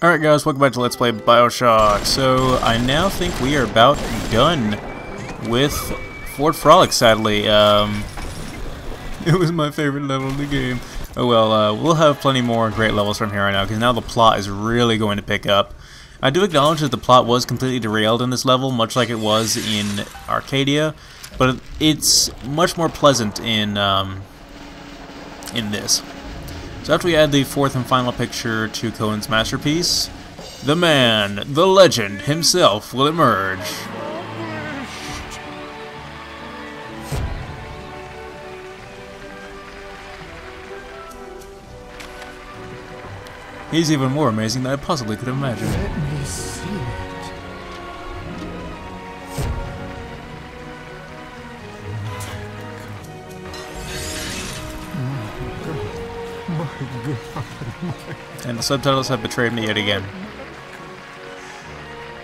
Alright guys, welcome back to Let's Play Bioshock. So, I now think we are about done with Fort Frolic, sadly. It was my favorite level in the game. Oh well, we'll have plenty more great levels from here on out, because now the plot is really going to pick up. I do acknowledge that the plot was completely derailed in this level, much like it was in Arcadia, but it's much more pleasant in this. So after we add the fourth and final picture to Cohen's masterpiece, the man, the legend himself will emerge. He's even more amazing than I possibly could have imagined. Let me see it. My God. And the subtitles have betrayed me yet again.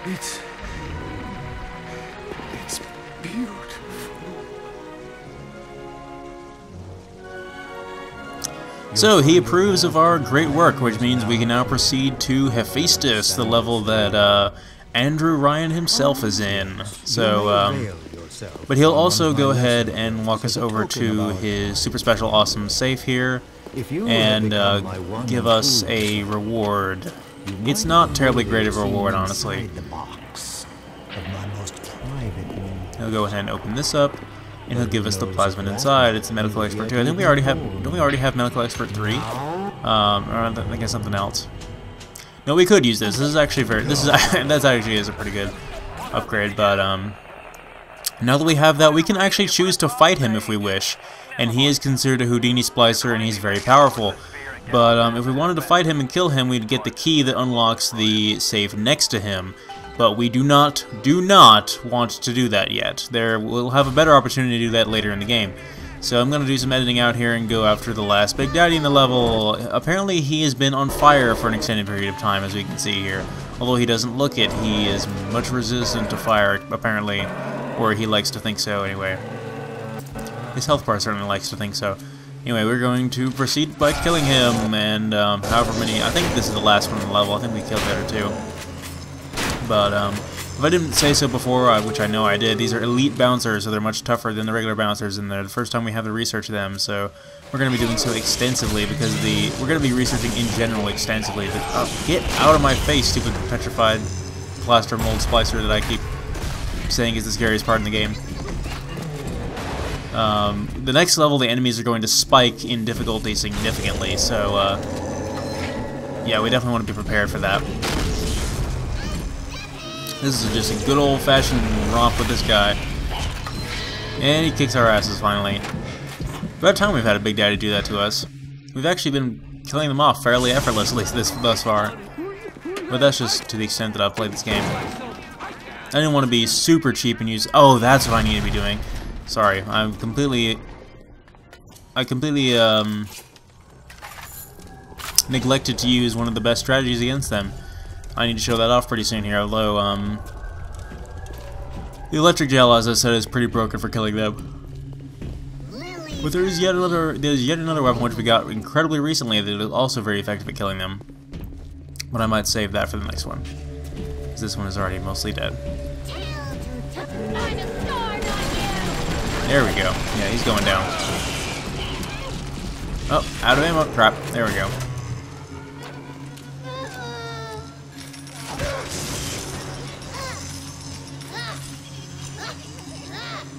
It's beautiful. So he approves of our great work, which means we can now proceed to Hephaestus, the level that Andrew Ryan himself is in. So, but he'll also go ahead and walk us over to his super special awesome safe here and give us a reward. It's not terribly great of a reward, honestly. He'll go ahead and open this up, and he'll give us the plasmid inside. It's Medical Expert 2. I think we already have. Don't we already have Medical Expert 3? Or I think it's something else. No, we could use this. This is actually very. This is that actually is a pretty good upgrade. But now that we have that, we can actually choose to fight him if we wish. And he is considered a Houdini splicer, and he's very powerful. But if we wanted to fight him and kill him, we'd get the key that unlocks the safe next to him. But we do not want to do that yet. We'll have a better opportunity to do that later in the game. So I'm going to do some editing out here and go after the last big daddy in the level. Apparently he has been on fire for an extended period of time, as we can see here. Although he doesn't look it, he is much resistant to fire, apparently. Or he likes to think so, anyway. His health bar certainly likes to think so. Anyway, we're going to proceed by killing him, and however many... I think this is the last one in the level. I think we killed the other two. But if I didn't say so before, which I know I did, these are elite bouncers, so they're much tougher than the regular bouncers, and they're the first time we have to research them, so we're going to be doing so extensively, because we're going to be researching in general extensively. Get out of my face, stupid petrified plaster mold splicer that I keep saying is the scariest part in the game. The next level, the enemies are going to spike in difficulty significantly, so yeah, we definitely want to be prepared for that. This is just a good old-fashioned romp with this guy. And he kicks our asses, finally. About time we've had a Big Daddy do that to us. We've actually been killing them off fairly effortlessly thus far. But that's just to the extent that I've played this game. I didn't want to be super cheap and use... Oh, that's what I need to be doing. Sorry, I completely neglected to use one of the best strategies against them. I need to show that off pretty soon here, although, the electric gel, as I said, is pretty broken for killing them. But there's yet another weapon which we got incredibly recently that is also very effective at killing them. But I might save that for the next one, because this one is already mostly dead. There we go. Yeah, he's going down. Oh, out of ammo. Crap. There we go.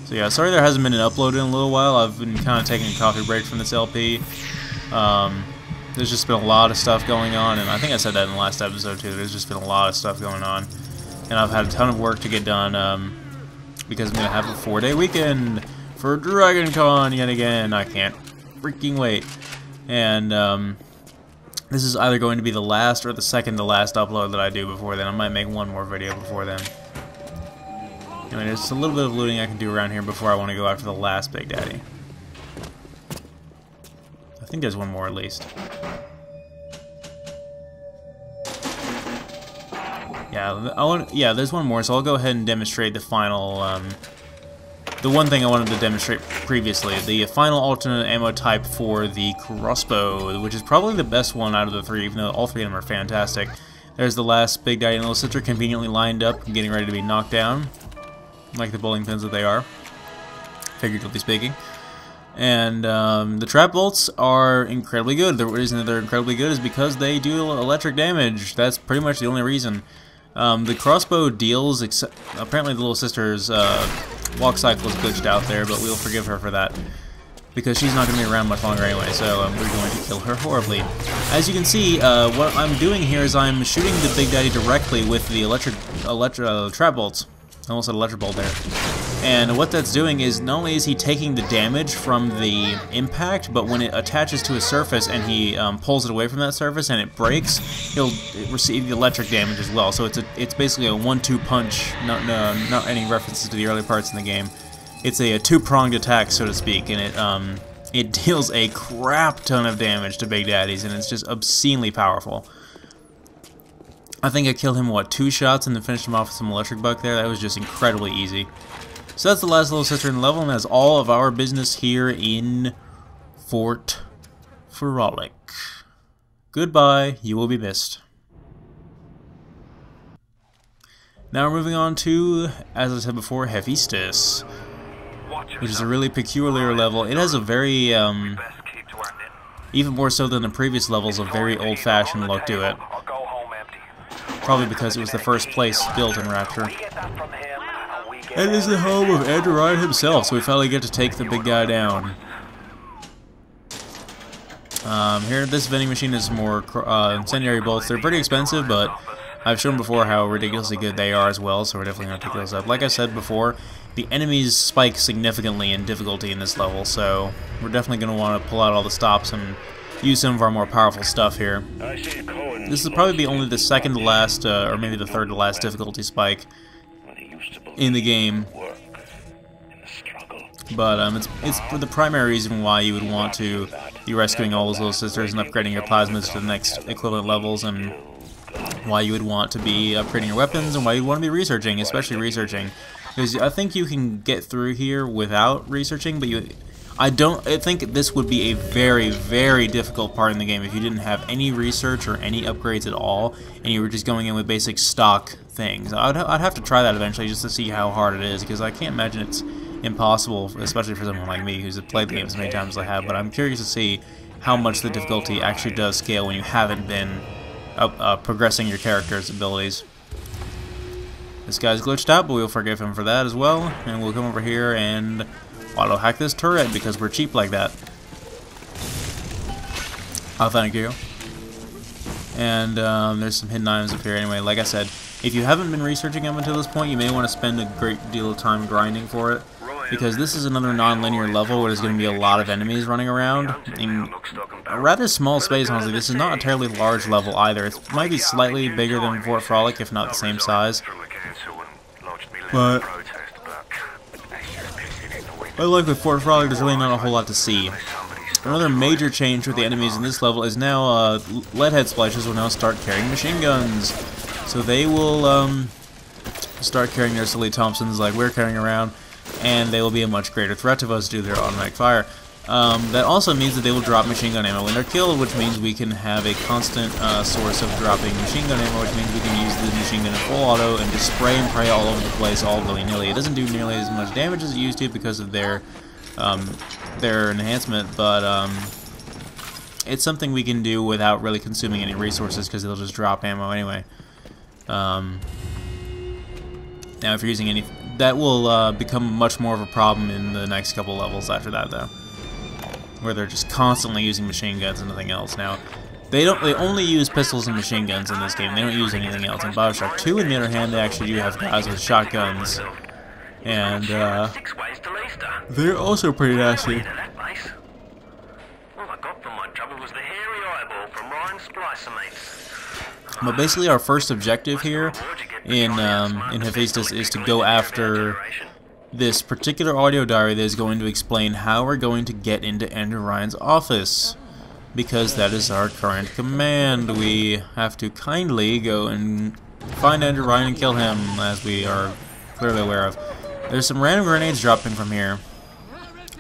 So yeah, sorry there hasn't been an upload in a little while. I've been kind of taking a coffee break from this LP. There's just been a lot of stuff going on, and I think I said that in the last episode too. There's just been a lot of stuff going on, and I've had a ton of work to get done because I'm gonna have a 4-day weekend for Dragon Con yet again. I can't freaking wait. And this is either going to be the last or the second to last upload that I do before then. I might make one more video before then. I mean, there's a little bit of looting I can do around here before I want to go after the last Big Daddy. I think there's one more at least. Yeah, there's one more, so I'll go ahead and demonstrate the final, the one thing I wanted to demonstrate previously, the final alternate ammo type for the crossbow, which is probably the best one out of the three, even though all three of them are fantastic. There's the last Big Daddy and Little Sister conveniently lined up and getting ready to be knocked down, like the bowling pins that they are, figuratively speaking. And the trap bolts are incredibly good. The reason that they're incredibly good is because they do electric damage. That's pretty much the only reason. The crossbow deals, apparently the Little Sister's walk cycle is glitched out there, but we'll forgive her for that, because she's not going to be around much longer anyway, so we're going to kill her horribly. As you can see, what I'm doing here is I'm shooting the Big Daddy directly with the trap bolts. I almost said electric bolt there. And what that's doing is, not only is he taking the damage from the impact, but when it attaches to a surface and he pulls it away from that surface and it breaks, he'll receive the electric damage as well. So it's basically a 1-2 punch, not any references to the early parts in the game. It's a two-pronged attack, so to speak, and it deals a crap ton of damage to Big Daddies, and it's just obscenely powerful. I think I killed him, what, 2 shots and then finished him off with some electric buck there. That was just incredibly easy. So that's the last Little Sister in the level, and that's all of our business here in Fort Frolic. Goodbye, you will be missed. Now we're moving on to, as I said before, Hephaestus, which is a really peculiar level. It has a very, even more so than the previous levels, a very old-fashioned look to it. Probably because it was the first place built in Rapture. It is the home of Andrew Ryan himself, so we finally get to take the big guy down. Here, this vending machine is more incendiary bolts. They're pretty expensive, but I've shown before how ridiculously good they are as well, so we're definitely going to pick those up. Like I said before, the enemies spike significantly in difficulty in this level, so we're definitely going to want to pull out all the stops and use some of our more powerful stuff here. This is probably only the second to last, or maybe the third to last difficulty spike in the game, but it's for the primary reason why you would want to be rescuing all those Little Sisters and upgrading your plasmids to the next equivalent levels, and why you would want to be upgrading your weapons, and why you want to be researching, especially researching, because I think you can get through here without researching, but I think this would be a very, very difficult part in the game if you didn't have any research or any upgrades at all, and you were just going in with basic stock things. I'd have to try that eventually just to see how hard it is, because I can't imagine it's impossible, especially for someone like me who's played the game as many times as I have, but I'm curious to see how much the difficulty actually does scale when you haven't been progressing your character's abilities. This guy's glitched out, but we'll forgive him for that as well, and we'll come over here and auto hack this turret because we're cheap like that. Oh, thank you. And there's some hidden items up here anyway. Like I said, if you haven't been researching them until this point, you may want to spend a great deal of time grinding for it, because this is another non-linear level where there's going to be a lot of enemies running around in a rather small space. Honestly, this is not a terribly large level either. It might be slightly bigger than Fort Frolic, if not the same size, but unlike with Fort Frolic, there's really not a whole lot to see. Another major change with the enemies in this level is now leadhead splashes will now start carrying machine guns. So they will start carrying their silly Thompsons like we're carrying around, and they will be a much greater threat to us due to their automatic fire. That also means that they will drop machine gun ammo when they're killed, which means we can have a constant source of dropping machine gun ammo, which means we can use the machine gun in full auto and just spray and pray all over the place all willy-nilly. It doesn't do nearly as much damage as it used to because of their enhancement, but it's something we can do without really consuming any resources because they'll just drop ammo anyway. Now if you're using any, that will become much more of a problem in the next couple levels after that, though, where they're just constantly using machine guns and nothing else. Now they only use pistols and machine guns in this game. They don't use anything else. In Bioshock 2, on the other hand, they actually do have guys with shotguns, and they're also pretty nasty. But basically, our first objective here in Hephaestus is to go after this particular audio diary that is going to explain how we're going to get into Andrew Ryan's office, because that is our current command. We have to kindly go and find Andrew Ryan and kill him, as we are clearly aware of. There's some random grenades dropping from here.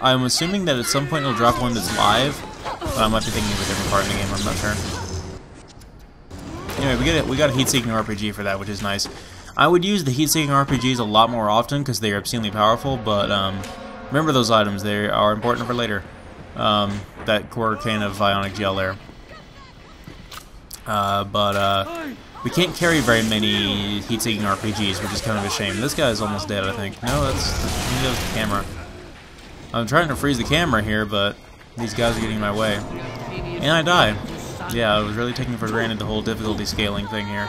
I'm assuming that at some point it'll drop one that's live, but I might be thinking of a different part in the game, I'm not sure. Anyway, we got a heat-seeking RPG for that, which is nice. I would use the heat-seeking RPGs a lot more often because they are obscenely powerful, but remember those items. They are important for later. That quarter can of Ionic Gel there. We can't carry very many heat-seeking RPGs, which is kind of a shame. This guy is almost dead, I think. No, that was the camera. I'm trying to freeze the camera here, but these guys are getting in my way. And I die. Yeah, I was really taking for granted the whole difficulty scaling thing here.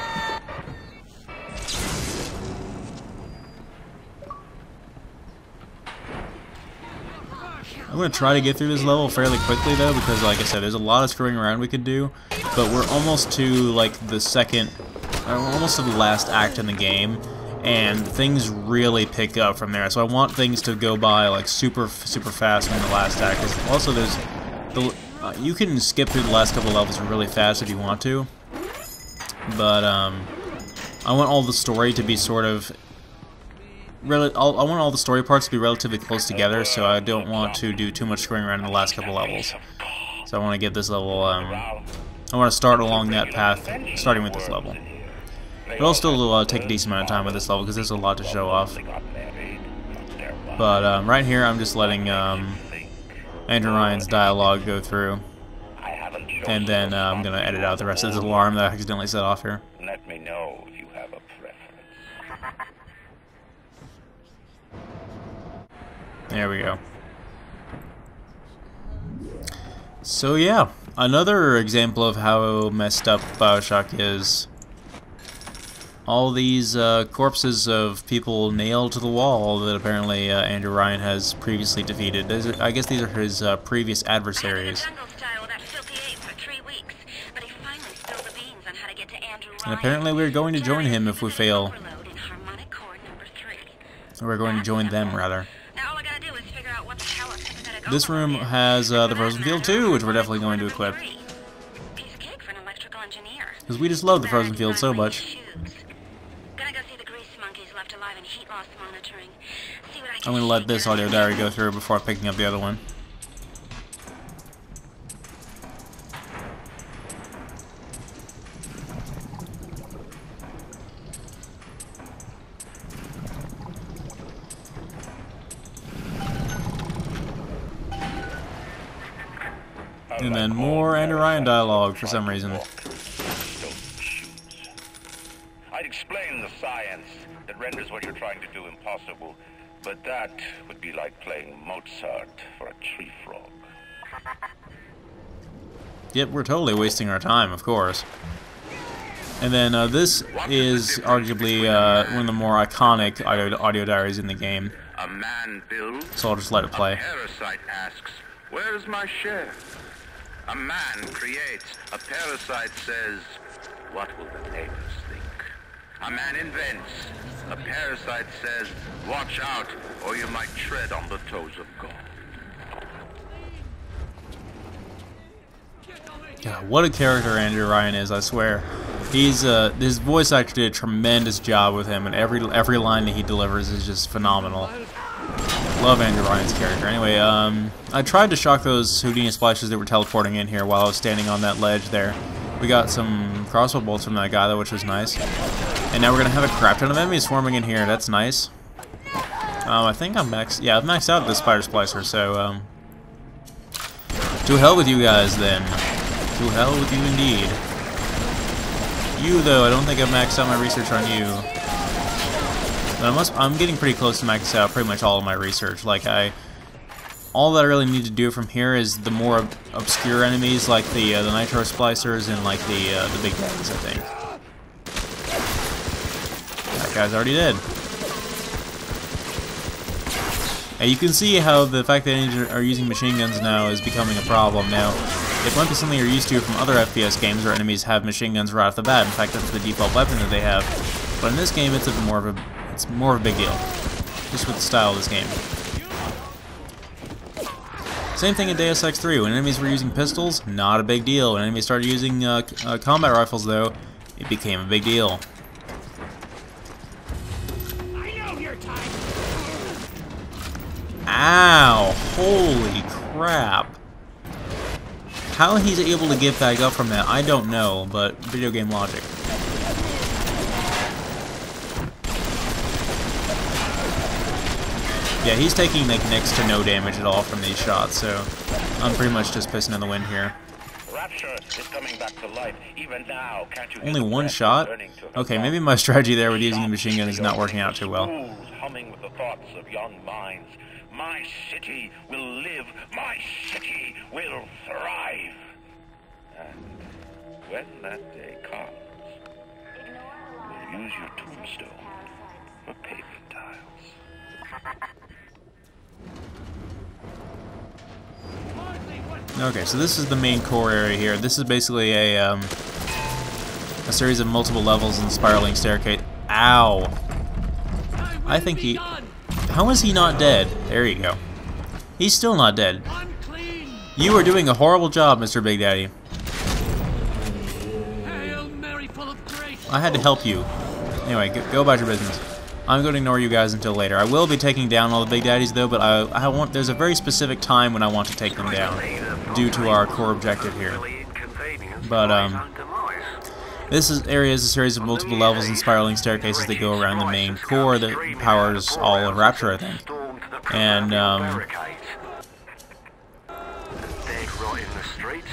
I'm going to try to get through this level fairly quickly, though, because, like I said, there's a lot of screwing around we could do, but we're almost to, like, almost to the last act in the game, and things really pick up from there, so I want things to go by, like, super fast in the last act, because also there's, you can skip through the last couple of levels really fast if you want to, but, I want all the story to be sort of I want all the story parts to be relatively close together, so I don't want to do too much screwing around in the last couple levels. So I want to get this level, I want to start along that path, starting with this level. But I'll still take a decent amount of time with this level, because there's a lot to show off. But right here, I'm just letting Andrew Ryan's dialogue go through. And then I'm going to edit out the rest of this alarm that I accidentally set off here. Let me know if you have a preference. There we go. So yeah, another example of how messed up Bioshock is. All these corpses of people nailed to the wall that apparently Andrew Ryan has previously defeated. I guess these are his previous adversaries. And apparently we're going to join him if we fail. We're going to join them, rather. This room has the Frozen Field too, which we're definitely going to equip. Because we just love the Frozen Field so much. I'm going to let this audio diary go through before picking up the other one. And then more Andrew Ryan dialogue for some reason. I'd explain the science that renders what you're trying to do impossible, but that would be like playing Mozart for a tree frog. Yep, we're totally wasting our time, of course. And then this is arguably one of the more iconic audio diaries in the game. A man builds, So I'll just let it play. a parasite asks, where's my share? A man creates, a parasite says, what will the neighbors think? A man invents, a parasite says, watch out, or you might tread on the toes of God. God, what a character Andrew Ryan is, I swear. His voice actor did a tremendous job with him, and every line that he delivers is just phenomenal. Love Andrew Ryan's character. Anyway, I tried to shock those Houdini splashes that were teleporting in here while I was standing on that ledge there. We got some crossbow bolts from that guy, though, which was nice. And now we're going to have a crap ton of enemies swarming in here. That's nice. I think I'm maxed... Yeah, I've maxed out the spider splicer, so... to hell with you guys, then. To hell with you, indeed. You, though, I don't think I've maxed out my research on you. But I'm getting pretty close to maxing out pretty much all of my research. Like, all that I really need to do from here is the more obscure enemies, like the nitro splicers and like the big guys, I think. That guy's already dead. And you can see how the fact that enemies are using machine guns now is becoming a problem. Now, it might be something you're used to from other FPS games where enemies have machine guns right off the bat. In fact, that's the default weapon that they have. But in this game, it's more of a big deal, just with the style of this game. Same thing in Deus Ex 3. When enemies were using pistols, not a big deal. When enemies started using combat rifles, though, it became a big deal. Ow! Holy crap! How he's able to get back up from that, I don't know, but video game logic. Yeah, he's taking like next to no damage at all from these shots, so I'm pretty much just pissing in the wind here. Rapture is coming back to life. Even now, can't you Only one shot? Okay, maybe my strategy there with using the machine gun is not working out too well. Humming with the thoughts of young minds. My city will live. My city will thrive. And when that day comes, we'll use your tombstone for paving tiles. Okay, so this is the main core area here. This is basically a series of multiple levels and spiraling staircase. Ow! I think he... How is he not dead? There you go. He's still not dead. You are doing a horrible job, Mr. Big Daddy. I had to help you. Anyway, go about your business. I'm going to ignore you guys until later. I will be taking down all the Big Daddies though, but I want. There's a very specific time when I want to take them down, due to our core objective here. But this area is a series of multiple levels and spiraling staircases that go around the main core that powers all of Rapture, I think. And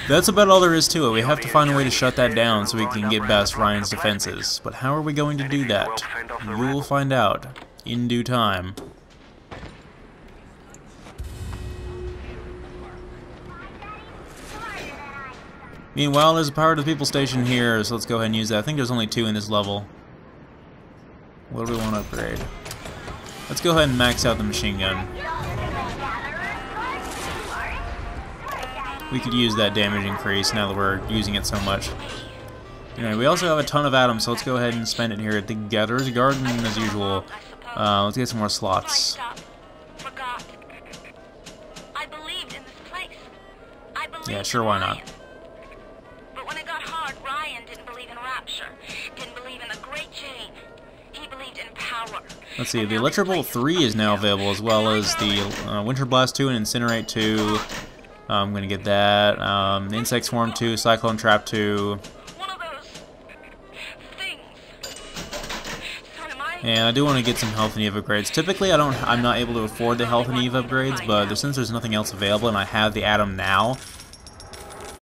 that's about all there is to it. We have to find a way to shut that down so we can get past Ryan's defenses. But how are we going to do that? You will find out in due time. Meanwhile, there's a power to the people station here, so let's go ahead and use that. I think there's only 2 in this level. What do we want to upgrade? Let's go ahead and max out the machine gun. We could use that damage increase now that we're using it so much. Anyway, we also have a ton of atoms, so let's go ahead and spend it here at the Gatherer's Garden as usual. Let's get some more slots. Yeah, sure, why not? But when it got hard, Ryan didn't believe in Rapture, didn't believe in the Great Chain. He believed in power. Let's see, the Electrobolt 3 is now available, as well as the Winter Blast 2 and Incinerate 2. I'm gonna get that. The Insect Swarm 2, Cyclone Trap 2. And I do want to get some health and EVE upgrades. Typically, I'm not able to afford the health and EVE upgrades, but since there's nothing else available and I have the Atom now,